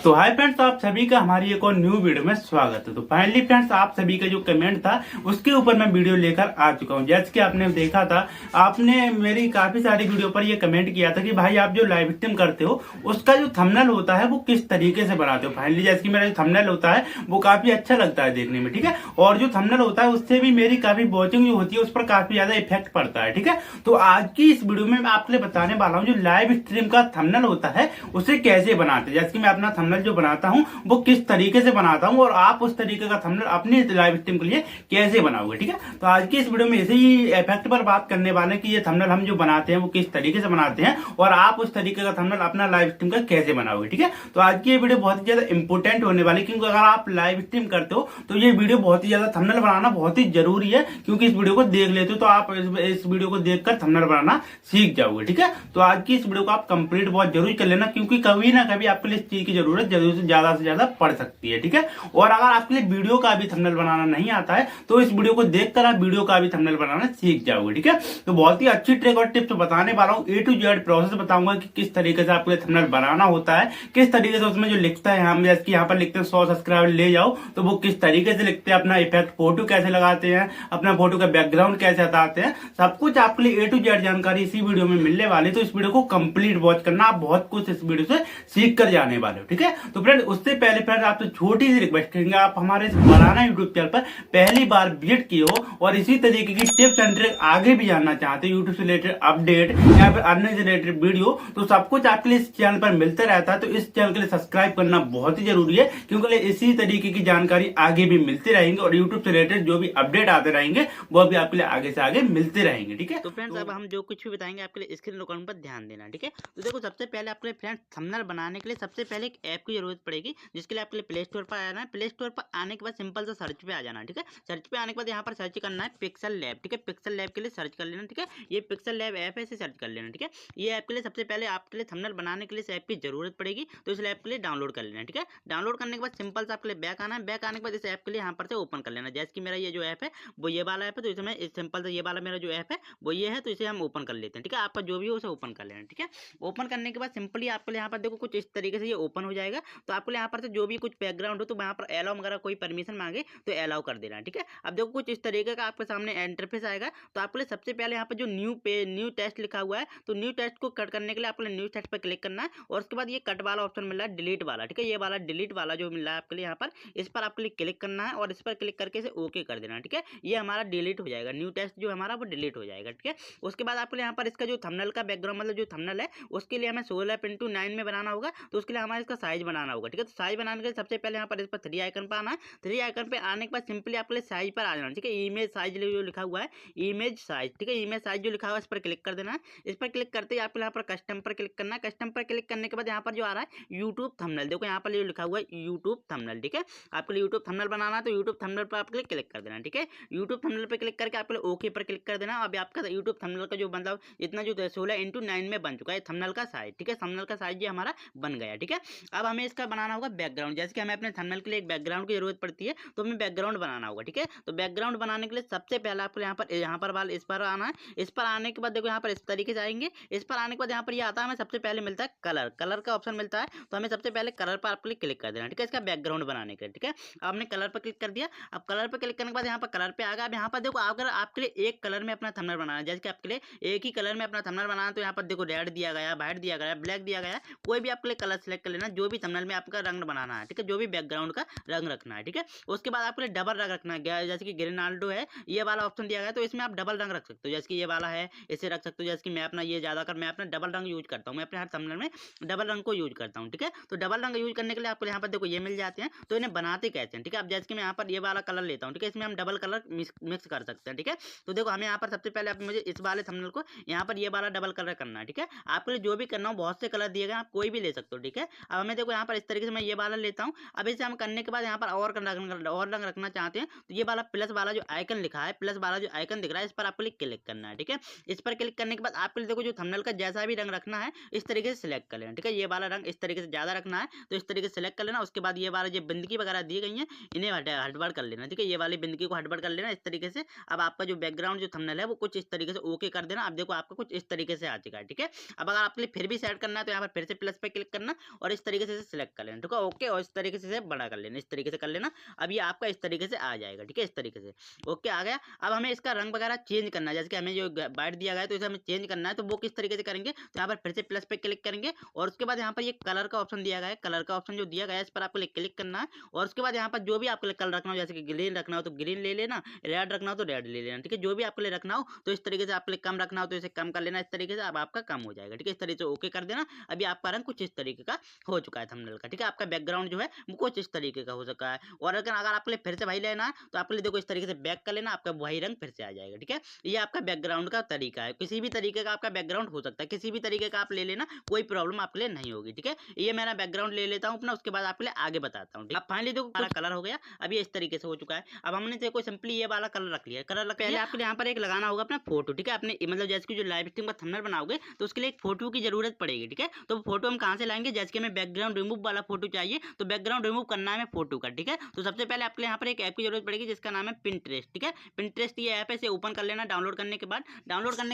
तो hi friends, आप सभी का हमारी एक और न्यू वीडियो में स्वागत है। तो फाइनली फ्रेंड्स, आप सभी का जो कमेंट था उसके ऊपर मैं वीडियो लेकर आ चुका हूं। जैसे कि आपने देखा था, आपने मेरी काफी सारी वीडियो पर ये कमेंट किया था कि भाई आप जो लाइव स्ट्रीम करते हो उसका जो थंबनेल होता है वो किस तरीके से बनाते हो। फाइनली जैसे कि मेरा जो थंबनेल होता है वो काफी अच्छा लगता है देखने में, ठीक है। और जो थंबनेल होता है उससे भी मेरी काफी वॉचिंग जो होती है उस पर काफी ज्यादा इफेक्ट पड़ता है, ठीक है। तो आज की इस वीडियो में मैं आपके लिए बताने वाला हूँ जो लाइव स्ट्रीम का थंबनेल होता है उसे कैसे बनाते हैं। जैसे कि मैं अपना थंबनेल जो बनाता हूँ वो किस तरीके से बनाता हूँ और आप उस तरीके का थंबनेल अपनी लाइव स्ट्रीम के लिए कैसे बनाओगे, ठीक है। तो आज की इस वीडियो में इसे ही इफेक्ट पर बात करने वाले कि ये थंबनेल हम जो बनाते हैं वो किस तरीके से बनाते हैं और आप उस तरीके का थंबनेल अपना लाइव स्ट्रीम का कैसे बनाओगे, ठीक है। तो आज की ये वीडियो बहुत ही ज्यादा इंपॉर्टेंट होने वाली, क्योंकि अगर आप लाइव स्ट्रीम करते हो तो ये वीडियो बहुत ही ज्यादा थंबनेल बनाना बहुत ही जरूरी है, क्योंकि इस वीडियो को देख लेते हो तो आप इस वीडियो को देखकर थंबनेल बनाना सीख जाओगे, ठीक है। तो आज की इस वीडियो को आप कंप्लीट बहुत जरूर कर लेना, क्योंकि कभी ना कभी आपके लिए इस चीज की जरूरत से ज्यादा पड़ सकती है, ठीक है। और अगर आपके लिए वीडियो का भी थंबनेल बनाना नहीं आता है तो इस वीडियो को देखकर आप वीडियो का भी थंबनेल बनाना सीख जाओगे, ठीक है। तो बहुत ही अच्छी ट्रिक और टिप्स बताने वाला हूँ, A to Z प्रोसेस बताऊंगा कि किस तरीके से आपके लिए थंबनेल बनाना होता है, किस तरीके से उसमें जो लिखता है, हम जैसे कि यहाँ पर लिखते हैं 100 सब्सक्राइबर ले जाओ, तो वो किस तरीके से लिखते हैं, अपना इफेक्ट फोटो कैसे लगाते हैं, अपना फोटो का बैकग्राउंड कैसे हटाते हैं, सब कुछ आपके लिए A to Z जानकारी इसी वीडियो में मिलने वाली। तो इस वीडियो को कंप्लीट वॉच करना, आप बहुत कुछ इस वीडियो से सीख कर जाने वाले हो, ठीक है। तो फ्रेंड, उससे पहले फ्रेंड आपसे छोटी सी रिक्वेस्ट करेंगे, आप हमारे बनाना यूट्यूब चैनल पर पहली बार विजिट किए हो और इसी तरीके की टिप्स एंड ट्रिक आगे भी जानना चाहते हो, यूट्यूब से रिलेटेड अपडेट या फिर अन्य से रिलेटेड वीडियो, तो सब कुछ आपके लिए इस चैनल पर मिलता रहता है। तो इस चैनल के लिए सब्सक्राइब करना बहुत ही जरूरी है, क्योंकि इसी तरीके की जानकारी आगे भी मिलती रहेंगे और यूट्यूब से रिलेटेड जो भी अपडेट आते रहेंगे वो भी आपके लिए आगे से आगे मिलते रहेंगे, ठीक है। तो फ्रेंड्स, अब हम जो कुछ भी बताएंगे आपके लिए स्क्रीन रिकॉर्डिंग पर ध्यान देना, ठीक है। तो देखो, सबसे पहले आपके लिए फ्रेंड्स थंबनेल बनाने के लिए सबसे पहले एक ऐप की जरूरत पड़ेगी, जिसके लिए आपके लिए प्ले स्टोर पर आना है। प्ले स्टोर पर आने के बाद सिंपल सा सर्च पे आ जाना है, ठीक है। सर्च पे आने के बाद यहाँ पर सर्च करना है पिक्सल लैब, ठीक है। पिक्सल लैब के लिए सर्च कर लेना, ठीक है। ये पिक्सल लैब ऐप है, इसे सर्च कर लेना, ठीक है। ये ऐप के लिए सबसे पहले आपके लिए थंबनेल बनाने के लिए इस ऐप की जरूरत पड़ेगी, तो इस ऐप के लिए डाउनलोड कर लेना, ठीक है। डाउनलोड करने के बाद सिंपल सा आपके लिए बैक आना है। बैक आने के बाद इस ऐप के लिए यहाँ पर से ओपन कर लेना। जैसे कि मेरा ये जो ऐप है वो ये वाला ऐप है, तो इसमें सिंपल सा ये वाला मेरा जो ऐप है वो ये है, तो इसे हम ओपन कर लेते हैं, ठीक है। आपका जो भी हो उसे ओपन कर लेना, ठीक है। ओपन करने के बाद सिंपली आपको यहाँ पर देखो कुछ इस तरीके से ये ओपन हो जाएगा। तो आपको यहाँ पर से जो भी कुछ बैकग्राउंड हो तो यहाँ पर अलाउ वगैरह कोई परमिशन मांगे तो अलाउ कर देना, ठीक है। अब देखो कुछ इस तरीके का आपके सामने इंटरफेस आएगा। तो आपके लिए सबसे पहले यहाँ पर जो न्यू टेस्ट लिखा हुआ है, तो न्यू टेस्ट को कट करने के लिए आपको न्यू टेस्ट पर क्लिक करना है और उसके बाद ये कट वाला ऑप्शन मिल रहा है, डिलीट वाला, ठीक है। ये वाला डिलीट वाला जो मिल रहा है आपके लिए यहाँ पर, इस पर आपके लिए क्लिक करना है और इस पर क्लिक करके इसे ओके कर देना, ठीक है। ये हमारा डिलीट हो जाएगा, न्यू टेस्ट जो हमारा वो डिलीट हो जाएगा, ठीक है। उसके बाद आपको यहाँ पर इसका जो थंबनेल का बैकग्राउंड मतलब जो थंबनेल है उसके लिए हमें 16:9 में बनाना होगा। तो उसके लिए हमारे इसका साइज बनाना होगा, ठीक है। तो साइज बनाने के लिए सबसे पहले यहाँ पर इस पर 3 आइकन पर आना है। 3 आइकन पे आने के बाद सिंपली आपके लिए साइज पर आ जाना, ठीक है। इमेज साइज जो लिखा हुआ है, इमेज साइज, ठीक है। इमेज साइज जो लिखा हुआ है इस पर क्लिक कर देना है। इस पर क्लिक करते ही आपको यहाँ पर कस्टम पर क्लिक करना है। कस्टम पर क्लिक करने के बाद यहाँ पर जो आ रहा है यूट्यूब थंबनेल, देखो यहाँ पर जो लिखा हुआ है यूट्यूब थंबनेल, ठीक है। आपको यूट्यूब थंबनेल बनाना है तो यूट्यूब थंबनेल पर आपके लिए क्लिक कर देना, ठीक है। यूट्यूब थंबनेल पर क्लिक करके आपके लिए ओके पर क्लिक कर देना। अब आपका यूट्यूब थंबनेल का जो मतलब इतना जो 16:9 में बन चुका है थंबनेल का साइज, ठीक है। थंबनेल का साइज ये हमारा बन गया, ठीक है। अब हमें इसका बनाना होगा बैकग्राउंड। जैसे कि हमें अपने थंबनेल के लिए एक बैकग्राउंड की जरूरत पड़ती है, तो हमें बैकग्राउंड बनाना होगा, ठीक है। तो बैकग्राउंड बनाने के लिए सबसे पहले आपको यहाँ पर वाले इस पर आना है। इस पर आने के बाद देखो यहाँ पर इस तरीके से आएंगे। इस पर आने के बाद यहाँ पर ये आता है, हमें सबसे पहले मिलता है कलर, कलर का ऑप्शन मिलता है। तो हमें सबसे पहले कलर पर आपके लिए क्लिक कर देना, ठीक है, इसका बैकग्राउंड बनाने के लिए, ठीक है। अब हमने कलर पर क्लिक कर दिया। अब कलर पर क्लिक करने के बाद यहाँ पर कलर पे आ गया। अब यहाँ पर देखो अगर आपके लिए एक कलर में अपना थंबनेल बनाना है, जैसे कि आपके लिए एक ही कलर में अपना थंबनेल बनाना है, तो यहाँ पर देखो रेड दिया गया, व्हाइट दिया गया, ब्लैक दिया गया। कोई भी आपके लिए कलर सेलेक्ट कर लेना, जो भी थंबनेल में आपका रंग बनाना है, ठीक है, जो भी बैकग्राउंड का रंग रखना है, ठीक है। उसके बाद आपके लिए डबल रंग रखना है, जैसे कि ग्रीनाल्डो है, ये वाला ऑप्शन दिया गया, तो इसमें आप डबल रंग रख सकते हो। जैसे कि ये वाला है, इसे रख सकते हो। जैसे कि मैं अपना ये ज्यादातर मैं अपना डबल रंग यूज करता हूँ, मैं अपने हर थंबनेल में डबल रंग को यूज करता हूँ, ठीक है। तो डबल रंग यूज करने के लिए आपको यहाँ पर देखो ये मिल जाते हैं। तो इन्हें बनाते कैसे हैं, ठीक है। अब जैसे कि मैं यहाँ पर ये वाला कलर लेता हूँ, ठीक है, इसमें हम डबल कलर मिक्स कर सकते हैं, ठीक है। तो देखो हमें यहाँ पर सबसे पहले आप मुझे इस वाले थंबनेल को यहाँ पर ये वाला डबल कलर करना है, ठीक है। आपके लिए जो भी करना हो बहुत से कलर दिए गए, आप कोई भी ले सकते हो, ठीक है। अब हमें देखो यहाँ पर इस तरीके से मैं ये वाला लेता हूँ। अब इसे हम करने के बाद यहाँ पर और रंग रखना चाहते हैं, तो ये वाला प्लस वाला जो आइकन लिखा है, प्लस वाला जो आइकन दिख रहा है, इस पर आपको क्लिक करना है, ठीक है। इस पर क्लिक करने के बाद आपके लिए देखो जो थंबनेल का जैसा भी रंग रखना है इस तरीके से सिलेक्ट कर लेना, ठीक है। ये वाला रंग इस तरीके से ज्यादा रखना है तो इस तरीके से सिलेक्ट कर लेना। उसके बाद ये वाला जो बिंदगी वगैरह दी गई है इन्हें हटबड़ कर लेना, ठीक है। ये वाली बिंदगी को हटबड़ कर लेना इस तरीके से। अब आपका जो बैकग्राउंड जो थंबनेल है वो कुछ इस तरीके से ओके कर देना। अब देखो आपका कुछ इस तरीके से आ चुका है, ठीक है। अब अगर आपके लिए फिर भी सेट करना है तो यहाँ पर फिर से प्लस पे क्लिक करना और इस तरीके से सिलेक्ट कर लेना, ठीक है। ओके, और इस तरीके से बड़ा कर लेना, इस तरीके से कर लेना। अब ये आपका इस तरीके से आ जाएगा, ठीक है, इस तरीके से। ओके, आ गया। अब हमें इसका रंग वगैरह चेंज करना है, जैसे कि हमें जो वाइट दिया गया है तो इसे हमें चेंज करना है, तो वो किस तरीके से करेंगे, तो यहाँ पर फिर से प्लस पे क्लिक करेंगे और उसके बाद यहाँ पर ये कलर का ऑप्शन दिया गया है, कलर का ऑप्शन जो दिया गया है इस पर आपको क्लिक करना है और उसके बाद यहाँ पर जो भी आपको कलर रखना हो, जैसे कि ग्रीन रखना हो तो ग्रीन ले लेना, रेड रखना हो तो रेड ले लेना, ठीक है। जो भी आपको रखना हो तो इस तरीके से आपको कम रखना हो तो इसे कम कर लेना, इस तरीके से अब आपका कम हो जाएगा, ठीक है। इस तरीके से ओके कर देना। अभी आपका रंग कुछ इस तरीके का हो चुका है थंबनेल का, ठीक है। आपका बैकग्राउंड जो है वो कुछ इस तरीके का हो चुका है। और अगर आपके लिए फिर से वही लेना है तो आपके लिए देखो इस तरीके से बैक कर लेना, आपका वही रंग फिर से आ जाएगा, ठीक है। ये आपका बैकग्राउंड का तरीका है, किसी भी तरीके का आपका बैकग्राउंड हो सकता है, किसी भी तरीके का आप ले लेना, कोई प्रॉब्लम आपके लिए नहीं होगी, ठीक है। ये मेरा बैकग्राउंड ले लेता हूँ अपना, उसके बाद आपके लिए आगे बताता हूँ। अब फाइनली देखो हमारा कलर हो गया, अब ये इस तरीके से हो चुका है। अब हमने देखो सिंपली ये वाला कलर रख लिया, कलर पहले आपके यहाँ पर एक लगाना होगा अपना फोटो, ठीक है। अपने मतलब जैसे कि जो लाइव स्ट्रीम का थंबनेल बनाओगे तो उसके लिए एक फोटो की जरूरत पड़ेगी, ठीक है। तो फोटो हम कहाँ से लाएंगे, जैसे कि हमें बैकग्राउंड रिमूव वाला फोटो चाहिए, तो बैकग्राउंड रिमूव करना है फोटो का, ठीक है। तो सबसे पहले आपके यहाँ पर एक ऐप की जरूरत पड़ेगी जिसका नाम है पिंटरेस्ट, ठीक है। पिंटरेस्ट ये ऐप है, इसे ओपन कर लेना। डाउनलोड करने के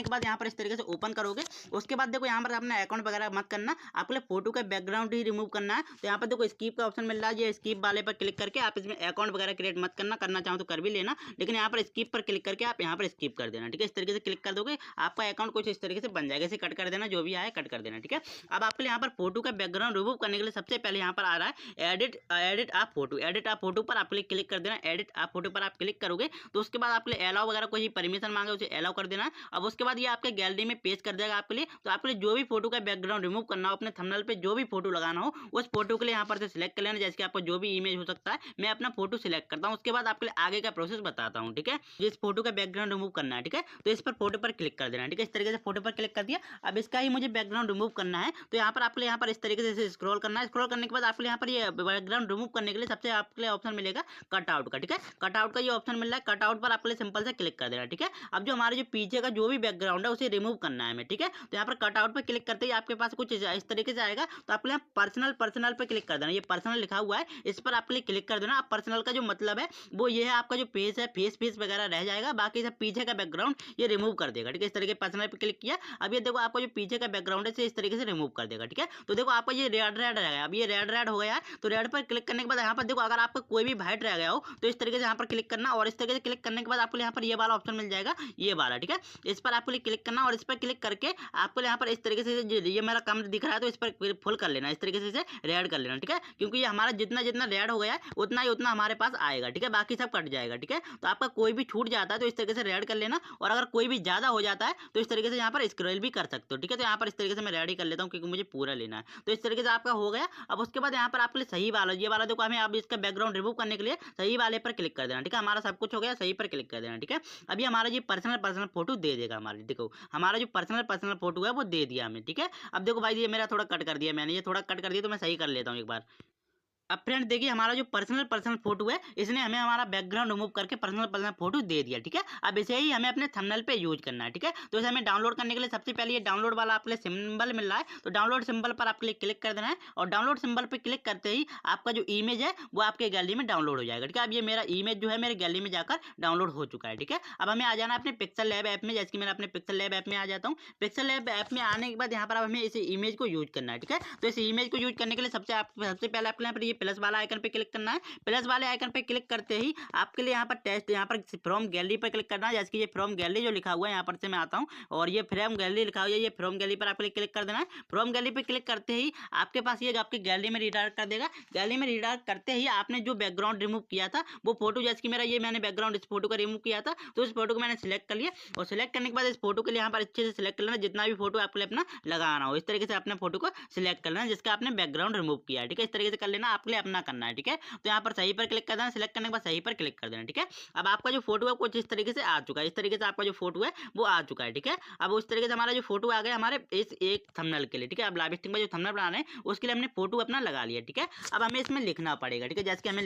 बाद यहाँ पर इस तरीके से ओपन करोगे, उसके बाद देखो यहाँ पर अपना अकाउंट वगैरह मत करना, आपको फोटो का बैकग्राउंड ही रिमूव करना है। तो यहाँ पर देखो स्कीप का ऑप्शन मिल रहा है, ये स्कीप वाले पर क्लिक करके आप इसमें अकाउंट वगैरह क्रिएट मत करना चाहो तो कर भी लेना, लेकिन यहाँ पर स्कीप पर क्लिक करके आप यहाँ पर स्कीप कर देना, ठीक है। इस तरीके से क्लिक कर दोगे आपका अकाउंट कुछ इस तरीके से बन जाएगा, इसे कट कर देना, जो भी आए कट कर देना, ठीक है। अब आपके यहाँ पर फोटो का बैकग्राउंड रिमूव करने के लिए सबसे पहले यहाँ पर आ रहा है एडिट आप फोटो पर आप क्लिक कर देना। एडिट आप फोटो पर आप क्लिक करोगे तो उसके बाद आपके लिए अलाउ वगैरह कोई परमिशन मांगे उसे अलाउ कर देना। अब उसके बाद ये आपके गैलरी में पेस्ट कर देगा आपके लिए। तो आपके लिए जो भी फोटो का बैकग्राउंड रिमूव करना हो, अपने थंबनेल पे जो भी फोटो लगाना हो, उस फोटो के लिए यहाँ पर से सिलेक्ट कर लेना, जैसे कि आपको जो भी इमेज हो सकता है। मैं अपना फोटो सिलेक्ट करता हूँ, उसके बाद आपके लिए आगे का प्रोसेस बताता हूँ, ठीक है। जिस फोटो का बैकग्राउंड रिमूव करना है, ठीक है, तो इस पर फोटो पर क्लिक कर देना, ठीक है। इस तरीके से फोटो पर क्लिक कर दिया। अब इसका ही मुझे बैकग्राउंड रिमूव करना है, तो यहाँ पर आपके यहाँ पर इस तरीके से स्क्रॉल करना है। स्क्रॉल करने के बाद आपके यहाँ पर ये बैकग्राउंड रिमूव करने के लिए सबसे आपके लिए ऑप्शन मिलेगा कटआउट का, ठीक है। कटआउट का ये ऑप्शन मिल रहा है, कटआउट पर आपके लिए सिंपल से क्लिक कर देना, ठीक है। अब जो हमारे जो पीछे का जो भी बैकग्राउंड है उसे रिमूव करना है हमें, ठीक है। तो यहाँ पर कटआउट पर क्लिक करते ही आपके पास कुछ इस तरीके से आएगा। तो आपके यहाँ पर्सनल पर क्लिक कर देना, ये पर्सनल लिखा हुआ है, इस पर आपके लिए क्लिक कर देना। आप पर्सनल का जो मतलब है वो ये है, आपका जो फेस है फेस वगैरह रह जाएगा, बाकी सब पीछे का बैकग्राउंड ये रिमूव कर देगा, ठीक है। इस तरीके पर्सनल पर क्लिक किया। अब ये देखो आपका जो पीछे का बैकग्राउंड है इस तरीके से रिमूव कर देगा, ठीक है। तो देखो आपका ये रेड रह गया, अब ये रेड हो गया। तो रेड पर क्लिक करने के बाद यहाँ पर देखो अगर आपका कोई भी वाइट रह गया हो तो इस तरीके से यहाँ पर क्लिक करना, और इस तरीके से क्लिक करने के बाद आपको यहाँ पर ये वाला ऑप्शन मिल जाएगा, ये वाला, ठीक है। इस पर आपको क्लिक करना और इस पर क्लिक करके आपको यहाँ पर इस तरीके से ये मेरा कम दिख रहा है तो इस पर फुल कर लेना, इस तरीके से रेड कर लेना, ठीक है। क्योंकि ये हमारा जितना रेड हो गया है उतना ही उतना हमारे पास आएगा, ठीक है। बाकी सब कट जाएगा, ठीक है। तो आपका कोई भी छूट जाता है तो इस तरीके से रेड कर लेना, और अगर कोई भी ज्यादा हो जाता है तो इस तरीके से यहाँ पर स्क्रॉल भी कर सकते हो, ठीक है। तो यहाँ पर इस तरीके से मैं रेड ही कर लेता हूँ क्योंकि मुझे पूरा लेना है। तो इस तरीके से आपका हो गया। अब उसके बाद यहाँ पर आपके लिए सही वाला ये वाला देखो, हमें अब इसका बैकग्राउंड रिमूव करने के लिए सही वाले पर क्लिक कर देना, ठीक है। हमारा सब कुछ हो गया, सही पर क्लिक कर देना, ठीक है। अभी हमारा ये पर्सनल फोटो दे देगा हमारे, देखो हमारा जो पर्सनल फोटो है वो दे दिया हमें, ठीक है। अब देखो भाई ये मेरा थोड़ा कट कर दिया मैंने, ये थोड़ा कट कर दिया तो मैं सही कर लेता हूँ एक बार। अब फ्रेंड देखिए हमारा जो पर्सनल फोटो है इसने हमें हमारा बैकग्राउंड रिमूव करके पर्सनल फोटो दे दिया, ठीक है। अब इसे ही हमें अपने थंबनेल पे यूज करना है, ठीक है। तो इसे हमें डाउनलोड करने के लिए सबसे पहले ये डाउनलोड वाला आपके लिए सिंबल मिल रहा है, तो डाउनलोड सिंबल पर आपके लिए क्लिक कर देना है, और डाउनलोड सिंबल पर क्लिक करते ही आपका जो इमेज है वो आपके गैलरी में डाउनलोड हो जाएगा, ठीक है। अब ये मेरा इमेज जो है मेरे गैलरी में जाकर डाउनलोड हो चुका है, ठीक है। अब हमें आ जाना अपने पिक्सल लैब ऐप में, जैसे कि मैं अपने पिक्सल लैब ऐप में आ जाता हूँ। पिक्सल लैब ऐप में आने के बाद यहाँ पर हमें इस इमेज को यूज करना है, ठीक है। तो इस इमेज को यूज करने के लिए सबसे पहले आपके यहाँ पर ये प्लस वाला आइकन पे क्लिक करना है। प्लस वाले आइकन पे क्लिक करते ही आपके लिए यहाँ पर टेस्ट यहाँ पर फ्रॉम गैलरी पर क्लिक करना है, जैसे कि ये फ्रॉम गैलरी जो लिखा हुआ है यहाँ पर से मैं आता हूँ, और ये फ्रॉम गैलरी लिखा हुआ है, ये फ्रॉम गैलरी पर आपको क्लिक कर देना है। फ्रॉम गैलरी पे क्लिक करते ही आपके पास ये आपकी गैलरी में रिडायरेक्ट कर देगा। गैलरी में रिडायरेक्ट करते ही आपने जो बैकग्राउंड रिमूव किया था वो फोटो, जैसे कि मेरा ये मैंने बैकग्राउंड इस फोटो का रिमूव किया था, तो इस फोटो को मैंने सिलेक्ट कर लिया, और सिलेक्ट करने के बाद इस फोटो के लिए यहाँ पर अच्छे से सिलेक्ट कर लेना, जितना भी फोटो आपको अपना लगाना हो इस तरीके से अपने फोटो को सिलेक्ट कर लेना जिसका आपने बैकग्राउंड रिमूव किया है, ठीक है। इस तरीके से कर लेना, आपके लिए अपना करना है, ठीक है। तो यहाँ पर सही पर क्लिक कर देना, सिलेक्ट करने के बाद सही पर क्लिक कर देना, ठीक है। अब आपका जो फोटो है कुछ इस तरीके से आ चुका है, इस तरीके से आपका जो फोटो है वो आ चुका है, ठीक है। अब उस तरीके से हमारा जो फोटो आ गया हमारे इस एक थंबनेल के लिए, ठीक है। अब लाइव स्ट्रीम में जो थंबनेल बना रहे हैं उसके लिए हमने फोटो अपना लगा लिया, ठीक है। अब हमें इसमें लिखना पड़ेगा, ठीक है। जैसे कि मैं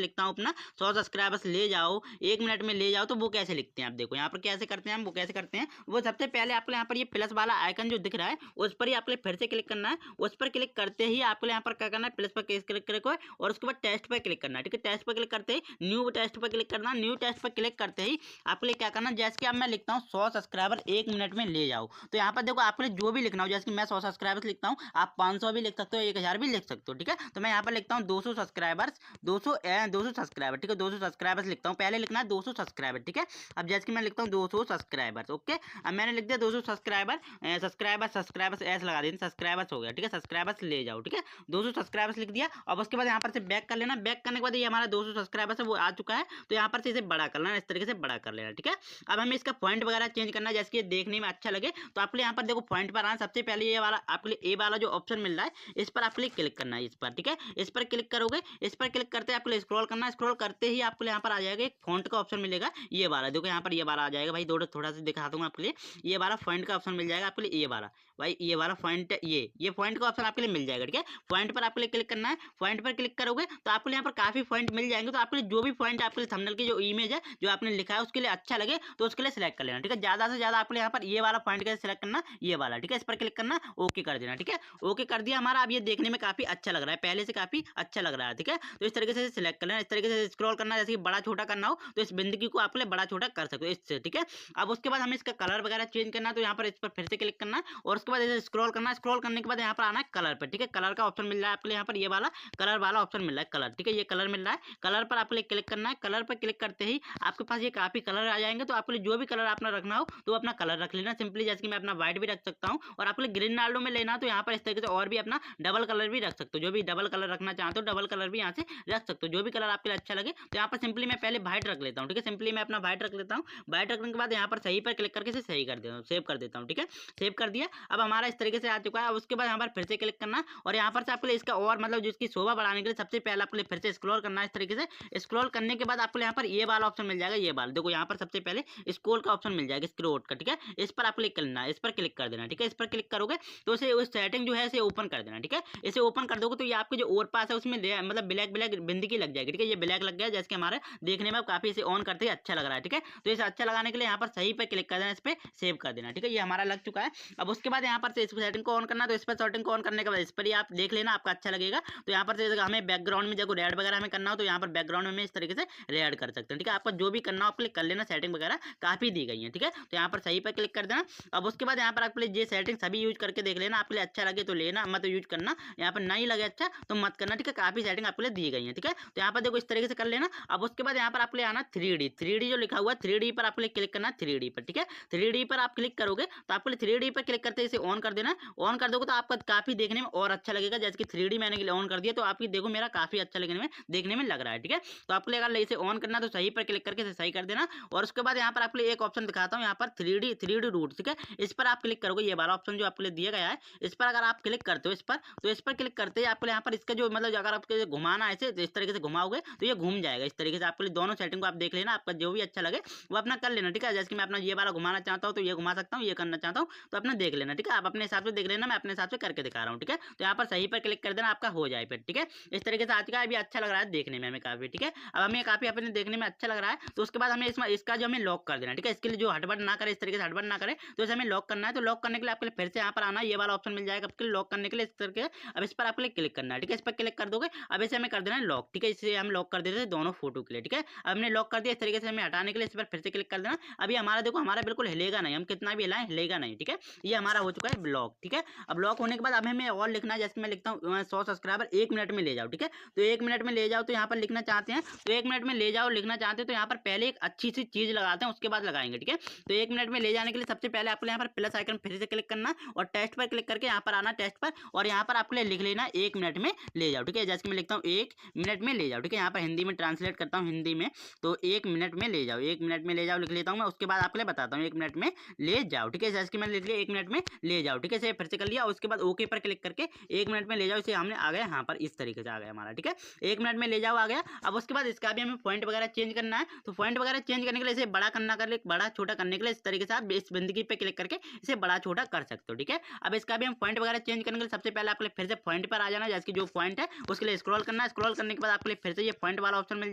लिखता हूँ अपना 100 सब्सक्राइबर्स ले जाओ 1 मिनट में ले जाओ, तो वो कैसे लिखते हैं आप देखो यहाँ पर कैसे करते हैं हम, वो कैसे करते हैं वो सबसे पहले आपको यहाँ पर ये प्लस वाला आइकन जो दिख रहा है उस पर ही आपको फिर से क्लिक करना है। उस पर क्लिक करते ही आपको यहाँ पर क्या करना है, प्लस पर क्लिक करके और उसके बाद टेस्ट पर क्लिक करना है। ठीक है, टेस्ट पर क्लिक करते ही न्यू टेस्ट पर क्लिक करना। न्यू टेस्ट पर क्लिक करते ही आपके लिए क्या करना, जैसे कि अब मैं लिखता हूँ 100 सब्सक्राइबर 1 मिनट में ले जाओ, तो यहाँ पर देखो आपके लिए जो भी लिखना हो, जैसे कि मैं 100 सब्सक्राइबर्स लिखता हूँ, आप 500 भी लिख सकते हो, 1000 भी लिख सकते हो। ठीक है, तो मैं यहाँ पर लिखता हूँ 200 सब्सक्राइबर्स, 200 सब्सक्राइबर। ठीक है, 200 सब्सक्राइबर्स लिखता हूँ, पहले लिखना है 200 सब्सक्राइबर। ठीक है, अब जैसे कि मैं लिखता हूँ 200 सब्सक्राइबर्स। ओके, अब मैंने लिख दिया 200 सब्सक्राइबर, सब्सक्राइबर्स ऐसे लगा देना, सब्सक्राइबर्स हो गया। ठीक है, सब्सक्राइबर्स ले जाओ। ठीक है, 200 सब्सक्राइबर्स लिख दिया। अब उसके बाद यहाँ पर से बैक कर लेना। बैक करने के बाद ये हमारा 200 सब्सक्राइबर्स है वो आ चुका है, तो यहाँ पर से इसे बड़ा कर लेना, इस तरीके से बड़ा कर लेना। ठीक है, अब हमें इसका पॉइंट वगैरह चेंज करना है, जैसे कि देखने में अच्छा लगे, तो आपके यहाँ पर देखो पॉइंट पर आना। सबसे पहले ये वाला आपके लिए ए वाला जो ऑप्शन मिल रहा है, इस पर आपके लिए क्लिक करना है, इस पर। ठीक है, इस पर क्लिक करोगे, इस पर क्लिक करते आपको स्क्रॉल करना है। स्क्रॉल करते ही आपको यहाँ पर आ जाएगा एक फॉन्ट का ऑप्शन मिलेगा, ये वाला देखो यहाँ पर ये वाला आ जाएगा भाई। थोड़ा सा दिखा दूंगा आपके लिए, ये वाला फॉन्ट का ऑप्शन मिल जाएगा आपके लिए, ये वाला भाई, ये वाला फॉन्ट, ये फॉन्ट का ऑप्शन आपके लिए मिल जाएगा। ठीक है, फॉन्ट पर आपके लिए क्लिक करना है। फॉन्ट पर क्लिक करोगे तो आपको यहाँ पर काफी पॉइंट मिल जाएंगे, तो आपके लिए जो भी पॉइंट आपके लिए थंबनेल की जो इमेज है जो आपने लिखा है उसके लिए अच्छा लगे तो उसके लिए सिलेक्ट कर लेना। ठीक है, ज्यादा से ज्यादा आपको यहाँ पर ये वाला पॉइंट का सिलेक्ट करना, ये वाला। ठीक है, इस पर क्लिक करना, ओके कर देना। ठीक है, ओके कर दिया हमारा। अब ये देखने में काफी अच्छा लग रहा है, पहले से काफी अच्छा लग रहा है। ठीक है, तो इस तरीके से सिलेक्ट कर लेना, इस तरीके से स्क्रॉल करना, जैसे कि बड़ा छोटा करना हो तो इस बिंदु को आपके लिए बड़ा छोटा कर सकते हो इससे। ठीक है, अब उसके बाद हमें इसका कलर वगैरह चेंज करना है, तो यहाँ पर इस पर फिर से क्लिक करना और उसके बाद इसे स्क्रॉल करना। स्क्रॉल करने के बाद यहाँ पर आना है कलर पर। ठीक है, कलर का ऑप्शन मिल रहा है आपके लिए यहाँ पर, ये वाला कलर वाला ऑप्शन मिल रहा है, कलर। ठीक है, ये कलर मिल रहा है, कलर पर आपके लिए क्लिक करना है। कलर पर क्लिक करते ही आपके पास ये काफी कलर आ जाएंगे, तो आपके लिए जो भी कलर आपने रखना हो तो अपना कलर रख लेना सिंपली, जैसे कि मैं अपना व्हाइट भी रख सकता हूँ। और आपके लिए ग्रीन नाल्डो में लेना तो यहाँ पर इस तरीके से और भी अपना डबल कलर भी रख सकते हो, जो भी डबल कलर रखना चाहते हो डबल कलर भी यहाँ से रख सकते हो, जो भी कलर आपके लिए अच्छा लगे। तो यहाँ पर सिंपली मैं पहले व्हाइट रख लेता हूँ। ठीक है, सिंपली मैं अपना व्हाइट रख लेता हूँ। व्हाइट रखने के बाद यहाँ पर सही पर क्लिक करके इसे सही कर देता हूँ, सेव कर देता हूँ। ठीक है, सेव कर दिया। अब हमारा इस तरीके से आ चुका है। उसके बाद यहाँ पर फिर से क्लिक करना और यहाँ पर से आपके लिए इसका और मतलब जिसकी शोभा बढ़ाने के लिए सबसे पहले आपके लिए फिर से स्क्रॉल करना है, इस तरीके से स्क्रॉल करने के बाद आपको यहाँ पर ये वाला ऑप्शन मिल जाएगा, ये वाला देखो यहाँ पर सबसे पहले स्क्रॉल का ऑप्शन मिल जाएगा, स्क्रॉल का। ठीक है, इस पर आप क्लिक करना है, इस पर क्लिक कर देना। ठीक है, इस पर क्लिक करोगे तो इसे उस सेटिंग जो है इसे ओपन कर देना। ठीक है, इसे ओपन कर दोगे तो ये आपके जो और पास है उसमें मतलब ब्लैक ब्लैक बिंदगी लग जाएगी। ठीक है, ये ब्लैक लग गया, जैसे कि हमारे देखने में काफी इसे ऑन करते ही अच्छा लग रहा है। ठीक है, तो इसे अच्छा लगाने के लिए यहाँ पर सही पे क्लिक कर देना, इस पे सेव कर देना। ठीक है, ये हमारा लग चुका है। अब उसके बाद यहाँ पर से इस सेटिंग को ऑन करना, तो इस पर सेटिंग को ऑन करने के बाद इस पर ही आप देख लेना, आपका अच्छा लगेगा। तो यहाँ पर से हमें बैकग्राउंड में जब रेड वगैरह हमें करना हो तो यहाँ पर बैकग्राउंड में इस तरीके से रेड कर सकते हैं। ठीक है, आपको जो भी करना हो आपके लिए कर लेना, सेटिंग वगैरह काफी दी गई है। ठीक है, तो यहाँ पर सही पर क्लिक कर देना। अब उसके बाद यहाँ पर आपके लिए ये सेटिंग सभी यूज करके देख लेना, आपके लिए अच्छा लगे तो लेना, मत यूज करना, यहाँ पर नहीं लगे अच्छा तो मत करना। ठीक है, काफी सेटिंग आपके लिए दी गई है। ठीक है, तो यहाँ पर देखो इस तरीके से कर लेना। अब उसके बाद यहाँ पर आपके लिए आना 3D जो लिखा हुआ है 3D पर आपके लिए क्लिक करना, 3D पर। ठीक है, 3D पर आप क्लिक करोगे तो आपके लिए 3D पर क्लिक करते इसे ऑन कर देना। ऑन कर दोगे तो आपका काफी देखने में और अच्छा लगेगा, जैसे कि 3D मैंने ऑन कर दिया तो आपकी देखो मेरा काफी अच्छा देखने में लग रहा है। ठीक है, तो आपको अगर इसे ऑन करना तो सही पर क्लिक करके इसे सही कर देना। और उसके बाद यहाँ पर आपके लिए एक ऑप्शन दिखाता हूँ, यहाँ पर 3D रूट। ठीक है, इस पर आप क्लिक करोगे, ये वाला ऑप्शन जो आपके लिए दिया गया है इस पर अगर आप क्लिक करते हो इस पर, तो इस पर क्लिक करते ही आपको यहाँ पर इसका जो मतलब अगर आपके घुमाना ऐसे इस तरीके से घुमाओगे तो ये घूम जाएगा इस तरीके से। आपके लिए दोनों सेटिंग को आप देख लेना, आपका जो भी अच्छा लगे वो अपना कर लेना। ठीक है, जैसे कि मैं अपना ये वाला घुमाना चाहता हूँ तो ये घुमा सकता हूँ, ये करना चाहता हूँ तो अपना देख लेना। ठीक है, आप अपने हिसाब से देख लेना, मैं अपने हिसाब से करके दिखा रहा हूँ। ठीक है, तो यहाँ पर सही पर क्लिक कर देना, आपका हो जाए फिर। ठीक है, इस तरीके से आज का अभी अच्छा लग रहा है देखने में हमें काफी। ठीक है, अब हमें काफी अपने देखने में अच्छा लग रहा है, तो उसके बाद हमें इसका जो हमें लॉक कर देना। ठीक है, इसके लिए जो हटबट ना करे, इस तरीके से हटबट ना करे, तो इसे हमें लॉक करना है। तो लॉक करने के लिए आपके लिए फिर से यहाँ पर आना, ये वाला ऑप्शन मिल जाएगा आपके लिए लॉक करने के लिए इस तरीके। अब इस पर आपके लिए क्लिक करना है। ठीक है, इस पर क्लिक कर दोगे, अब इसे हमें कर देना है लॉक। ठीक है, इसे हम लॉक कर देते हैं दोनों फोटो के लिए। ठीक है, अब हमने लॉक कर दिया, इस तरीके से हमें हटाने के लिए इस पर फिर से क्लिक कर देना। अभी हमारा देखो हमारा बिल्कुल हिलेगा नहीं, हम कितना भी हिलाएं हिलेगा नहीं। ठीक है, ये हमारा हो चुका है ब्लॉक। ठीक है, अब लॉक होने के बाद अब हमें और लिखना है, जैसे मैं लिखता हूँ 100 सब्सक्राइबर 1 मिनट में ले जाओ। ठीक है, तो 1 मिनट में ले जाओ, तो यहाँ पर लिखना चाहते हैं तो 1 मिनट में ले जाओ लिखना चाहते हैं तो यहाँ पर पहले एक अच्छी सी चीज लगाते हैं उसके बाद लगाएंगे। ठीक है, तो 1 मिनट में ले जाने के लिए सबसे पहले आपको यहाँ पर प्लस आइकन फिर से क्लिक करना और टेस्ट पर क्लिक करके यहाँ पर आना टेस्ट पर, और यहाँ पर आपको लिख लेना 1 मिनट में ले जाओ। ठीक है, जैसे मैं लिखता हूँ 1 मिनट में ले जाओ। ठीक है, यहाँ पर हिंदी में ट्रांसलेट करता हूँ हिंदी में, तो 1 मिनट में ले जाओ, 1 मिनट में ले जाओ लिख लेता हूँ मैं। उसके बाद आपको बताता हूँ 1 मिनट में ले जाओ। ठीक है, जैसे कि मैंने लिख लिया 1 मिनट में ले जाओ। ठीक है, इसे फिर से कर लिया, उसके बाद ओके पर क्लिक करके 1 मिनट में ले जाओ, इसे हमने आ गया यहाँ पर इस तरीके से आ गया हमारा। ठीक है, 1 मिनट में ले जाओ आ गया। अब उसके बाद इसका भी हमें पॉइंट वगैरह चेंज करना है, तो पॉइंट वगैरह चेंज करने के लिए इसे बड़ा करना कर बड़ा छोटा करने के लिए इस तरीके से आप इस बिंदगी पे क्लिक करके इसे बड़ा छोटा कर सकते हो। ठीक है, अब इसका भी हम पॉइंट वगैरह चेंज करने के लिए सबसे पहले आपके फिर से पॉइंट पर आ जाना, जैसे कि जो पॉइंट है उसके लिए स्क्रॉल करना है। स्क्रॉल करने के बाद आपके लिए फिर से ये पॉइंट वाला ऑप्शन मिल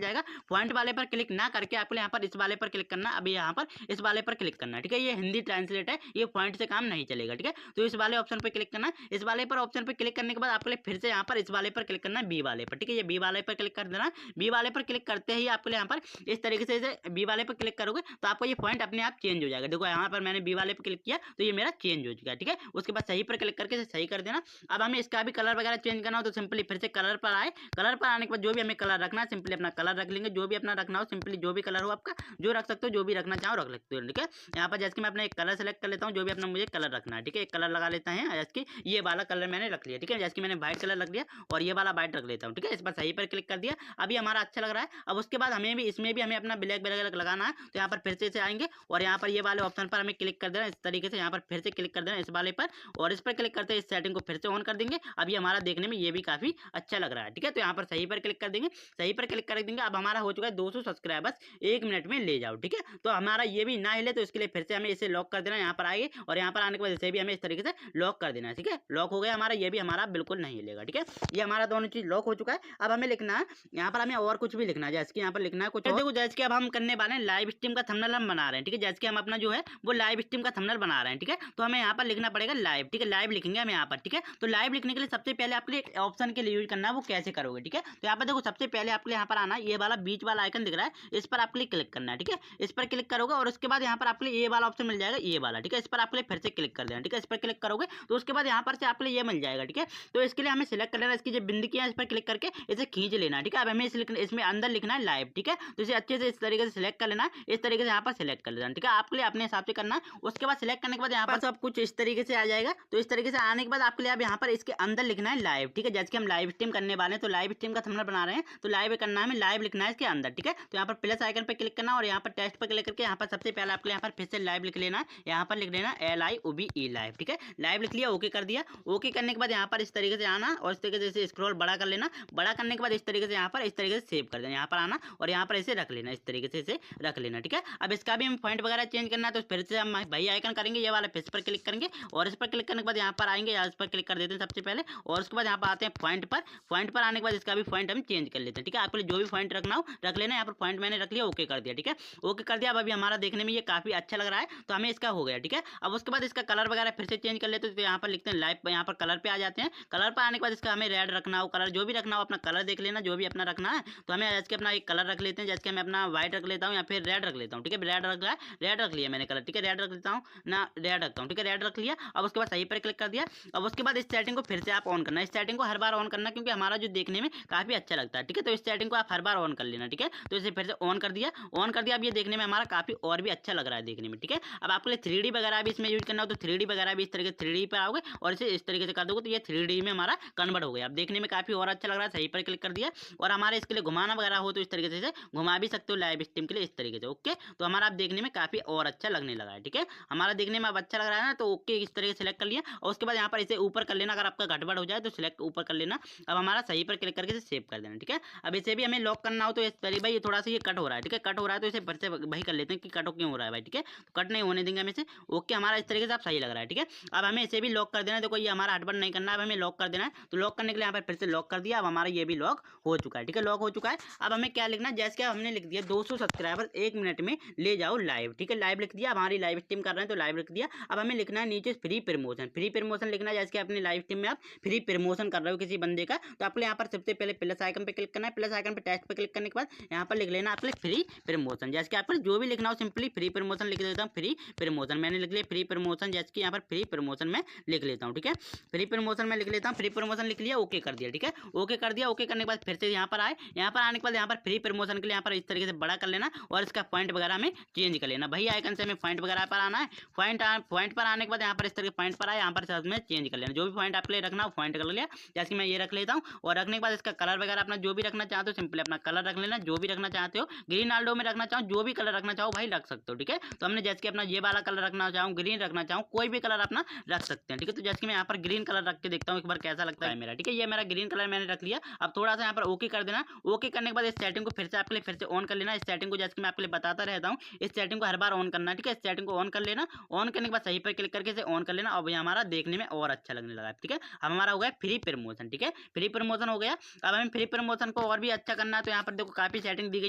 जाएगा, पॉइंट वाले पर क्लिक ना करके आपको यहाँ पर इस वाले पर क्लिक करना, अभी यहाँ पर इस वाले पर क्लिक करना है। ठीक है, ये हिंदी ट्रांसलेट है, ये पॉइंट से काम नहीं चलेगा। जाएगा। ठीक है, तो इस वाले ऑप्शन पर क्लिक करना है। इस वाले पर ऑप्शन पर क्लिक करने के बाद आपके लिए फिर से यहाँ पर इस वाले पर क्लिक करना है, बी वाले पर। ठीक है, ये बी वाले पर क्लिक कर देना। बी वाले पर क्लिक करते ही आपके लिए यहाँ पर इस तरीके से बी वाले पर क्लिक करोगे तो आपको ये पॉइंट अपने आप चेंज हो जाएगा। देखो यहाँ पर मैंने बी वाले पर क्लिक किया तो ये मेरा चेंज हो चुका है। ठीक है, उसके बाद सही पर क्लिक करके सही कर देना। अब हमें इसका भी कलर वगैरह चेंज करना हो तो सिंपली फिर से कलर पर आए। कलर पर आने के बाद जो भी हमें कलर रखना है सिंपली अपना कलर रख लेंगे। जो भी अपना रखना हो सिंपली जो भी कलर हो आपका जो रख सकते हो, जो भी रखना चाहो रख सकते हो। ठीक है, यहाँ पर जैसे कि मैं अपना एक कलर सेलेक्ट कर लेता हूँ, जो भी अपना मुझे कलर रखना है। ठीक है, एक कलर लगा लेता है, जैसे कि ये वाला कलर मैंने रख लिया। ठीक है, जैसे कि मैंने व्हाइट कलर रख लिया और ये वाला व्हाइट रख लेता हूँ। ठीक है, इस पर सही पर क्लिक कर दिया। अभी हमारा अच्छा लग रहा है। अब उसके बाद हमें भी इसमें भी हमें अपना ब्लैक ब्लैक लगाना है, तो यहाँ पर फिर से आएंगे और यहाँ पर ये वाले ऑप्शन पर हमें क्लिक कर देना। इस तरीके से यहाँ पर फिर से क्लिक कर देना इस वाले पर और इस पर क्लिक करते हैं इस सेटिंग को फिर से ऑन कर देंगे। अभी हमारा देखने में ये भी काफी अच्छा लग रहा है। ठीक है, तो यहाँ पर सही पर क्लिक कर देंगे। सही पर क्लिक कर देंगे। अब हमारा हो चुका है 200 सब्सक्राइबर्स 1 मिनट में ले जाओ। ठीक है, तो हमारा ये भी ना हिले तो इसके लिए फिर से हमें इसे लॉक कर देना। यहाँ पर आएंगे और यहाँ पर आने के बाद इसे भी हमें इस तरीके से लॉक कर देना है। ठीक है, लॉक हो गया हमारा, ये भी हमारा बिल्कुल नहीं हिलेगा। ठीक है, ये हमारा दोनों चीज लॉक हो चुका है। अब हमें लिखना है यहाँ पर हमें और कुछ भी लिखना है, जैसे कि यहाँ पर लिखना है कुछ देखो, जैसे कि अब हम करने वाले हैं लाइव स्ट्रीम का थंबनेल हम बना रहे हैं। ठीक है, जैसे कि हम अपना जो है वो लाइव स्ट्रीम का थंबनेल बना रहे हैं। ठीक है, तो हमें यहाँ पर लिखना पड़ेगा लाइव। ठीक है, लाइव लिखेंगे हम यहाँ पर। ठीक है, तो लाइव लिखने के लिए सबसे पहले आपके लिए ऑप्शन के लिए यूज करना है, वो कैसे करोगे। ठीक है, तो यहाँ पर देखो सबसे पहले आपके यहाँ पर आना, ये वाला बीच वाला आइकन दिख रहा है, इस पर आपके लिए क्लिक करना है। ठीक है, इस पर क्लिक करोगे और उसके बाद यहाँ पर आपके लिए ये वाला ऑप्शन मिल जाएगा, ये वाला। ठीक है, इस पर आपके लिए फिर से क्लिक कर देना। ठीक है, इस पर क्लिक करोगे तो उसके बाद यहाँ पर से आपके लिए ये मिल जाएगा। ठीक है, तो इसके लिए हमें सिलेक्ट कर लेना, इसकी जो बिंदी है इस पर क्लिक करके इसे खींच लेना। ठीक है, अब हमें इसमें अंदर लिखना है लाइव। ठीक है, तो इसे अच्छे से इस तरीके से सिलेक्ट कर लेना, इस तरीके से यहाँ पर सिलेक्ट कर लेना। ठीक है, आपके लिए अपने हिसाब से करना है। उसके बाद सिलेक्ट करने के बाद यहाँ पर सब कुछ इस तरीके से आ जाएगा। तो इस तरीके से आने के बाद आपके लिए अब यहाँ पर इसके अंदर लिखना है लाइव। ठीक है, जैसे कि हम लाइव स्ट्रीम करने वाले हैं तो लाइव स्ट्रीम का थंबनेल बना रहे हैं तो लाइव करना है, हमें लाइव लिखना है इसके अंदर। ठीक है, तो यहाँ पर प्लस आइकन पर क्लिक करना और यहाँ पर टेक्स्ट पर क्लिक करके यहाँ पर सबसे पहले आपके यहाँ पर फिर से लाइव लिख लेना है। यहाँ पर लिख लेना LIVE लाइव। ठीक है, लाइव लिख लिया, ओके कर दिया। ओके करने के बाद यहाँ पर इस तरीके से आना और इस तरीके से स्क्रॉल बड़ा कर लेना। बड़ा करने के बाद इस तरीके से यहाँ पर इस तरीके से सेव कर देना। यहाँ पर आना और यहाँ पर इसे रख लेना, इस तरीके से इसे रख लेना। ठीक है, अब इसका भी हम पॉइंट वगैरह चेंज करना है तो फिर से हम भाई आइकन करेंगे, ये वाला फिर पर क्लिक करेंगे और इस पर क्लिक करने के बाद यहाँ पर आएंगे, इस पर क्लिक कर देते हैं सबसे पहले और उसके बाद यहाँ पर आते हैं पॉइंट पर। पॉइंट पर आने के बाद इसका भी पॉइंट हम चेंज कर लेते हैं। ठीक है, आपको जो भी पॉइंट रखना हो रख लेना। यहाँ पर पॉइंट मैंने रख लिया, ओके कर दिया। ठीक है, ओके कर दिया। अब अभी हमारा देखने में ये काफी अच्छा लग रहा है तो हमें इसका हो गया। ठीक है, अब उसके बाद इसका कलर वगैरह फिर से चेंज कर लेते हैं तो यहाँ पर लिखते हैं लाइव, यहाँ पर कलर पे आ जाते हैं। कलर पर आने के बाद इसका हमें रेड रखना हो, कलर जो भी रखना हो अपना कलर देख लेना, जो भी अपना रखना है। तो हमें जैसे कि अपना एक कलर रख लेते हैं, जैसे कि मैं अपना व्हाइट रख लेता हूँ या फिर रेड रख लेता हूँ। ठीक है, रेड रख लिया, रेड रख लिया मैंने कलर। ठीक है, रेड रख लेता हूँ ना, रेड रखता हूँ। ठीक है, रेड रख लिया। अब उसके बाद सही पर क्लिक कर दिया। अब उसके बाद इस सेटिंग को फिर से आप ऑन करना, इस सेटिंग को हर बार ऑन करना क्योंकि हमारा जो देखने में काफी अच्छा लगता है। ठीक है, तो इस सेटिंग को आप हर बार ऑन कर लेना। ठीक है, तो इसे फिर से ऑन कर दिया, ऑन कर दिया। अब ये देखने में हमारा काफी और भी अच्छा लग रहा है देखने में। ठीक है, अब आपको 3D वगैरह भी इसमें यूज करना हो तो 3D वगैरह भी इस तरीके से 3D पर आओगे और इसे इस तरीके से कर दोगे तो ये 3D में हमारा कन्वर्ट हो गया। अब देखने में काफी और अच्छा लग रहा है। सही पर क्लिक कर दिया और हमारे इसके लिए घुमाना वगैरह हो तो इस तरीके से घुमा भी सकते हो लाइव स्ट्रीम के लिए इस तरीके से। ओके, तो हमारा आप देखने में काफी और अच्छा लगने लगा है। ठीक है, हमारा देखने में अब अच्छा लग रहा है ना, तो ओके इस तरीके से सिलेक्ट कर लिया और उसके बाद यहाँ पर इसे ऊपर कर लेना। अगर आपका गड़बड़ हो जाए तो सिलेक्ट ऊपर कर लेना। अब हमारा सही पर क्लिक करके इसे सेव कर देना। ठीक है, अब इसे भी हमें लॉक करना हो तो इस तरीके भाई ये थोड़ा सा ये कट हो रहा है। ठीक है, कट हो रहा है तो इसे फिर से भाई कर लेते हैं कि कट क्यों हो रहा है भाई। ठीक है, तो कट नहीं होने देंगे हम इसे। ओके, हमारा इस तरीके से आप सही लग रहा है। ठीक है, अब हमें इसे भी लॉक कर देना है। देखो ये हमारा हटबट नहीं करना है, अब हमें लॉक कर देना है। तो लॉक करने के लिए यहाँ पर फिर से लॉक कर दिया। अब हमारा ये भी लॉक हो चुका है। ठीक है, लॉक हो चुका है। अब हमें क्या लिखना है, जैसे कि हमने लिख दिया 200 सब्सक्राइबर 1 मिनट में ले जाओ लाइव। ठीक है, लाइव लिख दिया। अब हमारी लाइव स्ट्रीम कर रहे हैं तो लाइव लिख दिया। अब हमें लिखना है नीचे फ्री प्रमोशन, फ्री प्रमोशन लिखना है। जैसे कि अपनी लाइव स्ट्रीम में आप फ्री प्रमोशन कर रहे हो किसी बंदे का तो आपको यहाँ पर सबसे पहले प्लस आइकन पे क्लिक करना है। प्लस आइकन पे टेक्स्ट पे क्लिक करने के बाद यहाँ पर लिख लेना आपके फ्री प्रमोशन। जैसे कि आपको जो भी लिखना हो सिंपली फ्री प्रमोशन लिख देता हूँ। फ्री प्रमोशन मैंने लिख लिया, फ्री प्रमोशन। जैसे कि यहाँ पर फ्री प्रमोशन में लिख लेता हूँ। ठीक है, फ्री प्रमोशन में लिख लेता हूँ, फ्री प्रमोशन लिख लिया, ओके कर दिया। ठीक है, ओके कर दिया। ओके करने के बाद फिर से यहाँ पर आए, यहाँ पर आने के बाद यहाँ पर फ्री प्रमोशन के लिए यहाँ पर इस तरीके से बड़ा कर लेना और इसका पॉइंट वगैरह में चेंज कर लेना। भाई आइकन से हमें पॉइंट वगैरह पर आना है। पॉइंट पर आने के बाद यहाँ पर इस तरह के पॉइंट पर आए, यहाँ पर में चेंज कर लेना। जो भी पॉइंट आपके लिए रखना हो पॉइंट कर लिया। जैसे कि मैं ये रख लेता हूँ और रखने के बाद इसका कलर वगैरह अपना जो भी रखना चाहते हो सिंपली अपना कलर रख लेना। जो भी रखना चाहते हो, ग्रीन आल्डो में रखना चाहो, जो भी कलर रखना चाहो भाई रख सकते हो। ठीक है, तो हमने जैसे कि अपना ये वाला कलर रखना चाहूँ, ग्रीन रखना चाहूँ, कोई भी कलर अपना रख सकते हैं। ठीक है, तो जैसे कि मैं यहाँ पर ग्रीन कलर रख के देखता हूँ एक बार कैसा लगता है मेरा। ठीक है, ये मेरा ग्रीन कलर मैंने रख लिया। अब थोड़ा सा यहाँ पर ओके कर देना। ओके करने के बाद इस सेटिंग को फिर से आपके लिए फिर से ऑन कर लेना। इस सेटिंग को जैसे कि मैं आपके लिए बताता रहता हूँ, इस सेटिंग को हर बार ऑन करना है। ठीक है, इस सेटिंग को ऑन कर लेना। ऑन करने के बाद सही पर क्लिक करके इसे ऑन कर लेना। अब ये हमारा देखने में और अच्छा लगने लगा है। ठीक है, अब हमारा हो गया फ्री प्रमोशन। ठीक है, फ्री प्रमोशन हो गया। अब हमें फ्री प्रमोशन को और भी अच्छा करना है तो यहाँ पर देखो काफी सेटिंग दी गई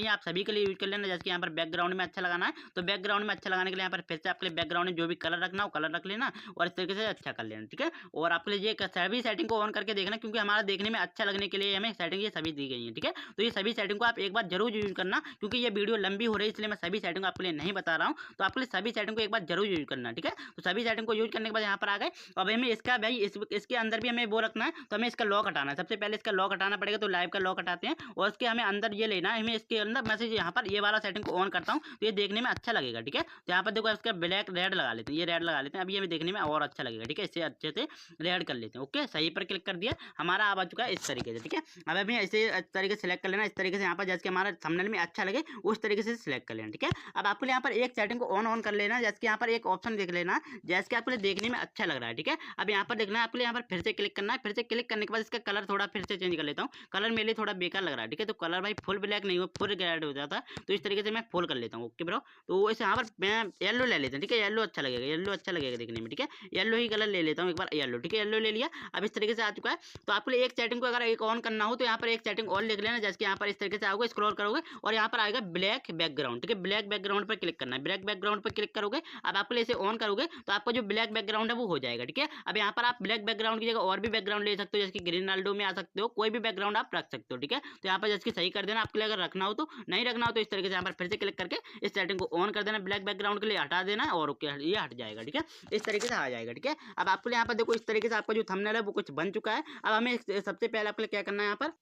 है, आप सभी के लिए यूज कर लेना। जैसे कि यहाँ पर बैकग्राउंड में अच्छा लगाना है तो बैकग्राउंड में अच्छा लगाने के लिए यहाँ पर फिर से आपके लिए बैकग्राउंड में जो भी कलर रखना हो कलर रख लेना। लेना और इस तरीके से अच्छा कर लेना, ठीक है। और आपके लिए ये सभी सेटिंग को ऑन करके देखना, क्योंकि हमारा देखने में अच्छा लगने के लिए हमें सेटिंग ये सभी दी गई है, ठीक है। तो ये सभी सेटिंग को आप एक बार जरूर यूज करना, क्योंकि ये वीडियो लंबी हो रही है इसलिए मैं सभी सेटिंग आपके लिए नहीं बता रहा हूँ। तो आपके लिए सभी सेटिंग को एक बार जरूर यूज करना, ठीक है। तो सभी सेटिंग को यूज करने के बाद यहाँ पर आ गए। अब हमें इसका भाई इसके अंदर भी हमें वो रखना है, तो हमें इसका लॉक हटाना है। सबसे पहले इसका लॉक हटाना पड़ेगा, तो लाइव का लॉक हटाते हैं और उसके हमें अंदर ये लेना है। हमें इसके अंदर मैसेज यहाँ पर ये वाला सेटिंग को ऑन करता हूँ, तो ये देखने में अच्छा लगेगा, ठीक है। तो यहाँ पर देखो इसका ब्लैक रेड लगा लेते हैं, ये रेड लगा लेते हैं, अभी हमें देखने में और अच्छा लगेगा, ठीक है। इससे अच्छे से रेड कर लेते हैं। ओके, सही पर क्लिक कर दिया, हमारा आ चुका है इस तरीके से, ठीक है। अब हमें इसे इस तरीके से सिलेक्ट कर लेना, इस तरीके से यहाँ पर जैसे हमारा थंबनेल में अच्छा लगे उस तरीके से सिलेक्ट कर लेना, ठीक है। अब आपको यहाँ पर एक सेटिंग को ऑन कर लेना, जैसे कि यहाँ पर एक ऑप्शन देख लेना जैसे कि आपको देखने में अच्छा लग रहा है, ठीक है। अब यहाँ पर देखना है आपको, यहाँ पर फिर से क्लिक करना है। फिर से क्लिक करने के बाद इसका कलर थोड़ा फिर से चेंज कर लेता हूँ, कलर मेरे लिए थोड़ा बेकार लग रहा है, ठीक है। तो कलर भाई फुल ब्लैक नहीं हो, फुल रेड हो जाता है, तो इस तरीके से मैं फुल कर लेता हूँ। ओके ब्रो, तो इसे यहाँ पर मैं येलो ले लेता हूँ, ठीक है। येलो अच्छा लगेगा, येलो अच्छा लगेगा देखने में, ठीक है। येलो ही कलर ले लेता हूँ एक बार, येलो, ठीक है। येलो ले लिया, अब इस तरीके से आ चुका है। तो आपको एक सेटिंग को अगर एक ऑन करना हो तो यहाँ पर एक सेटिंग और लिख लेना, जैसे कि यहाँ पर इस तरीके से आओगे, स्क्रॉल करोगे और यहाँ पर आएगा ब्लैक बैकग्राउंड, ठीक है। ब्लैक बैकग्राउंड पर क्लिक करना है, ब्लैक बैकग्राउंड पर क्लिक करोगे। अब आपको इसे ऑन करोगे तो आपका जो ब्लैक बैकग्राउंड है वो हो जाएगा, ठीक है। अब यहाँ पर आप ब्लैक बैकग्राउंड की जगह और भी बैकग्राउंड ले सकते हो, जैसे कि ग्रीन नाल्डो में आ सकते हो, कोई भी बैकग्राउंड आप रख सकते हो, ठीक है। तो यहाँ पर जैसे कि सही कर देना, आपके लिए अगर रखना हो तो, नहीं रखना हो तो इस तरीके से यहाँ पर फिर से क्लिक करके इस सेटिंग को ऑन कर देना, ब्लैक बैकग्राउंड के लिए हटा देना और ओके, ये हट जाएगा, ठीक है। इस तरीके से आ जाएगा, ठीक है। अब आपको यहाँ पर देखो इस तरीके से आपका जो थंबनेल है वो कुछ बन चुका है। अब हमें सबसे पहले आपको क्या करना है यहाँ पर,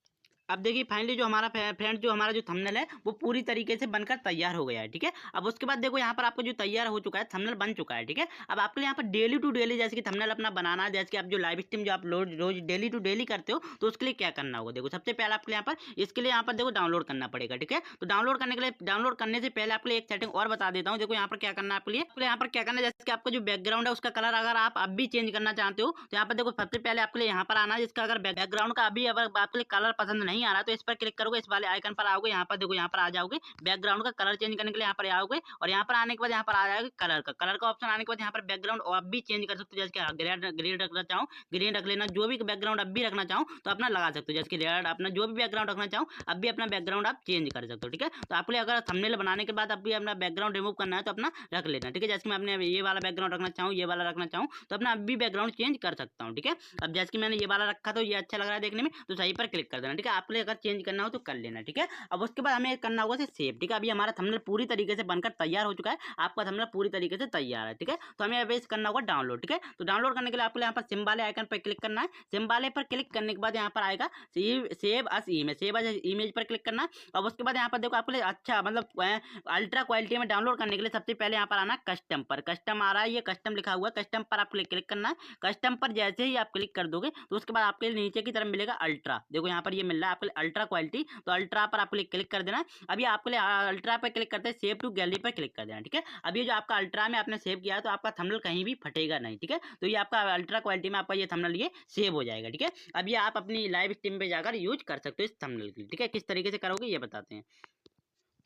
अब देखिए फाइनली जो हमारा फ्रेंड जो हमारा जो थंबनेल है वो पूरी तरीके से बनकर तैयार हो गया है, ठीक है। अब उसके बाद देखो यहाँ पर आपको जो तैयार हो चुका है, थंबनेल बन चुका है, ठीक है। अब आपके यहाँ पर डेली टू डेली जैसे कि थंबनेल अपना बनाना है, जैसे कि आप जो लाइव स्ट्रीम जो आप रोज डेली टू डेली करते हो, तो उसके लिए क्या करना होगा, देखो सबसे पहले आपके यहाँ पर इसके लिए यहाँ पर देखो डाउनलोड करना पड़ेगा, ठीक है। तो डाउनलोड करने के लिए, डाउनलोड करने से पहले आपके लिए एक सेटिंग और बता देता हूँ। देखो यहाँ पर क्या करना है आपके लिए, यहाँ पर क्या करना है, जैसे कि आपका जो बैकग्राउंड है उसका कलर अगर आप अब भी चेंज करना चाहते हो तो यहाँ पर देखो सबसे पहले आपके लिए यहाँ पर आना है, जिसका अगर बैकग्राउंड का अभी अगर आपके लिए कलर पसंद नहीं आ रहा तो इस पर क्लिक करोगे, इस वाले आइकन पर आओगे, यहाँ पर देखो यहाँ पर आ जाओगे, बैकग्राउंड का कलर चेंज करने के लिए यहाँ पर आओगे और यहाँ पर आने के बाद यहाँ पर आ जाएगा कलर का ऑप्शन। आने के बाद यहाँ पर बैकग्राउंड और भी चेंज कर सकते हो, जैसे ग्रीन रखना चाहो ग्रीन रख लेना, जो भी बैकग्राउंड अब भी रखना चाहो तो अपना लगा सकते हो, जैसे कि रेड, अपना जो भी बैकग्राउंड रखना चाहो अब भी अपना बैकग्राउंड आप चेंज कर सकते हो, ठीक है। तो आपके लिए अगर थंबनेल बनाने के बाद अब भी अपना बैकग्राउंड रिमूव करना है तो अपना रख लेना, ठीक है। जैसे मैं अपने ये वाला बैकग्राउंड रखना चाहूँ, ये वाला रखना चाहूँ तो अपना अब भी बैकग्राउंड चेंज कर सकता हूँ, ठीक है। अब जैसे कि मैंने ये वाला रखा तो ये अच्छा लग रहा है देखने में, तो सही पर क्लिक कर देना, ठीक है। आपके लिए अगर चेंज करना हो तो कर लेना, ठीक है। अब उसके बाद हमें करना होगा सेव, ठीक है। अभी हमारा थंबनेल पूरी तरीके से बनकर तैयार हो चुका है, आपका थंबनेल पूरी तरीके से तैयार है, ठीक है। तो हमें अभी करना होगा डाउनलोड, ठीक है। तो डाउनलोड करने के लिए आपको यहाँ पर सिम वाले आइकन पर क्लिक करना है, सिम वाले पर क्लिक करने के बाद यहाँ पर आएगा सेव अस इमेज पर क्लिक करना। अब उसके बाद यहाँ पर देखो आपके लिए अच्छा मतलब अल्ट्रा क्वालिटी में डाउनलोड करने के लिए सबसे पहले यहाँ पर आना कस्टम पर, कस्टम आ रहा है, ये कस्टम लिखा हुआ है, कस्टम पर आप क्लिक करना है। कस्टम पर जैसे ही आप क्लिक कर दोगे तो उसके बाद आपके नीचे की तरफ मिलेगा अल्ट्रा, देखो यहाँ पर ये मिल रहा है आपके लिए अल्ट्रा क्वालिटी, तो अल्ट्रा पर आपको क्लिक कर देना। अभी आपके लिए अल्ट्रा पर क्लिक करते हैं, सेव टू गैलरी पर क्लिक कर देना, ठीक है। अब ये जो आपका अल्ट्रा में आपने सेव किया है तो आपका थंबनेल कहीं भी फटेगा नहीं, ठीक है। तो ये आपका अल्ट्रा क्वालिटी में आपका ये थंबनेल ये सेव हो जाएगा, ठीक है। अब ये आप अपनी लाइव स्ट्रीम पे जाकर यूज कर सकते हो इस थंबनेल के लिए, ठीक है। किस तरीके से करोगे ये बताते हैं।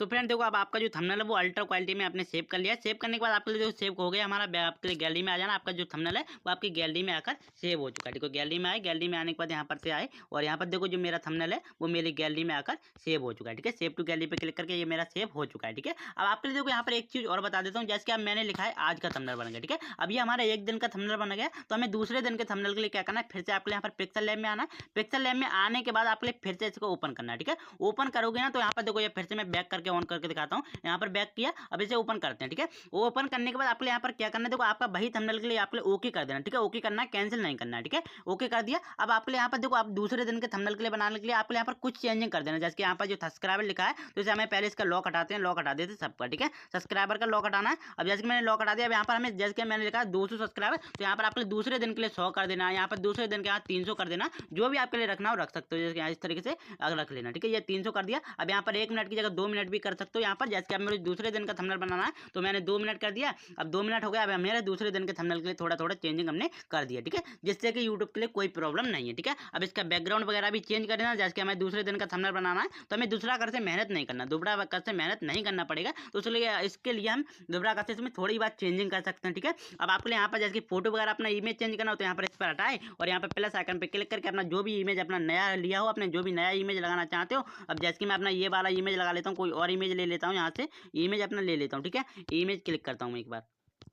तो फ्रेंड देखो अब आपका जो थंबनेल है वो अल्ट्रा क्वालिटी में आपने सेव कर लिया है। सेव करने के बाद आपके लिए जो सेव हो गया हमारा, आपके लिए गैलरी में आ जाना, आपका जो थंबनेल है वो आपकी गैलरी में आकर सेव हो चुका है, ठीक है। गैलरी में आए, गैलरी में आने के बाद यहाँ पर से आए और यहाँ पर देखो जो मेरा थंबनेल है वो मेरी गैलरी में आकर सेव हो चुका है, ठीक है। सेव टू गैलरी पर क्लिक करके ये मेरा सेव हो चुका है, ठीक है। अब आपके लिए देखो यहाँ पर एक चीज़ और बता देता हूँ, जैसे कि अब मैंने लिखा है आज का थंबनेल बन गया, ठीक है। अब ये हमारा एक दिन का थंबनेल बन गया, तो हमें दूसरे दिन के थंबनेल के लिए क्या करना है, फिर से आपके यहाँ पर पिक्सल लैब में आना है। पिक्सल लैब में आने के बाद आपके लिए फिर से इसको ओपन करना है, ठीक है। ओपन करोगे ना तो यहाँ पर देखो ये फिर से मैं बैक करके ऑन करके दिखाता हूँ, यहाँ पर बैक किया, अब इसे ओपन करते हैं, ठीक है। ओपन करने के बाद आपको यहाँ पर क्या करना है, देखो आपका वही थंबनेल के लिए आपको ओके कर देना, ठीक है। ओके करना है, कैंसिल नहीं करना है, ठीक है। ओके कर दिया। अब आपको यहाँ पर देखो आप दूसरे दिन के थंबनेल के लिए बनाने के लिए आपको यहाँ पर कुछ चेंजिंग कर देना, जैसे कि यहाँ पर जो सब्सक्राइबर लिखा है तो इसे हमें पहले इसका लॉक हटाते हैं, लॉक हटा देते हैं सबका, ठीक है। सब्सक्राइबर का लॉक हटाना है। अब जैसे कि मैंने लॉक हटा दिया, अब यहाँ पर हमें जैसे कि मैंने लिखा है 200 सब्सक्राइबर, तो यहाँ पर आपके दूसरे दिन के लिए 100 कर देना है, यहाँ पर दूसरे दिन के यहाँ 300 कर देना, जो भी आपके लिए रखना हो रख सकते हो, जैसे इस तरीके से रख लेना, ठीक है। ये 300 कर दिया। अब यहाँ पर 1 मिनट की जगह 2 मिनट भी कर सकते हो यहाँ पर, जैसे कि आप मेरे दूसरे दिन का थंबनेल बनाना है तो मैंने 2 मिनट कर दिया। अब 2 मिनट हो गया, अब मेरे दूसरे दिन के थंबनेल के लिए थोड़ा थोड़ा चेंजिंग हमने कर दिया, ठीक है, जिससे कि यूट्यूब के लिए कोई प्रॉब्लम नहीं है, ठीक है। अब इसका बैकग्राउंड वगैरह भी चेंज कर देना, जैसे कि हमें दूसरे दिन का थंबनेल बनाना है तो हमें दूसरा कर से मेहनत नहीं करना, दोबारा कर से मेहनत नहीं करना पड़ेगा, तो इसके लिए हम दोबारा कर से इसमें थोड़ी बात चेंजिंग कर सकते हैं, ठीक है। अब आपके यहाँ पर जैसे कि फोटो वगैरह अपना इमेज चेंज करना हो तो यहाँ पर इस पर हटाए और यहाँ पर प्लस आइकन पर क्लिक करके अपना जो भी इमेज अपना नया लिया हो, अपने जो भी नया इमेज लगाना चाहते हो, अब जैसे कि मैं अपना ये वाला इमेज लगा लेता हूँ, कोई और इमेज ले लेता हूँ, यहाँ से इमेज अपना ले लेता हूँ, ठीक है। इमेज क्लिक करता हूँ एक बार,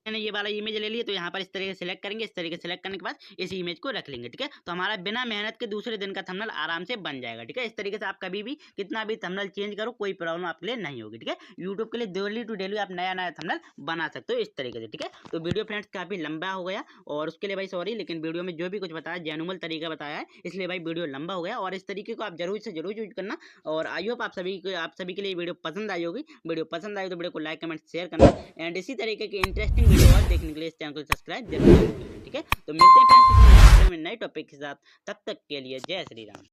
मैंने ये वाला इमेज ले लिया, तो यहाँ पर इस तरीके से सिलेक्ट करेंगे। इस तरीके से सिलेक्ट करने के बाद इस इमेज को रख लेंगे, ठीक है। तो हमारा बिना मेहनत के दूसरे दिन का थंबनेल आराम से बन जाएगा, ठीक है। इस तरीके से आप कभी भी कितना भी थंबनेल चेंज करो, कोई प्रॉब्लम आपके लिए नहीं होगी, ठीक है। यूट्यूब के लिए डेली टू डेली आप नया नया थंबनेल बना सकते हो इस तरीके से, ठीक है। तो वीडियो फ्रेंड्स काफी लंबा हो गया और उसके लिए भाई सॉरी, लेकिन वीडियो में जो भी कुछ बताया जेन्युइन तरीका बताया है, इसलिए भाई वीडियो लंबा हो गया। और इस तरीके को आप जरूर से जरूर यूज करना। और आई होप आप सभी के लिए वीडियो पसंद आई होगी। वीडियो पसंद आई तो वीडियो को लाइक कमेंट शेयर करना एंड इसी तरीके की इंटरेस्टिंग वीडियो और देखने के लिए इस चैनल को सब्सक्राइब जरूर करें, ठीक है। तो मिलते हैं फ्रेंड्स किसी नए वीडियो में नए टॉपिक के साथ, तब तक के लिए जय श्री राम।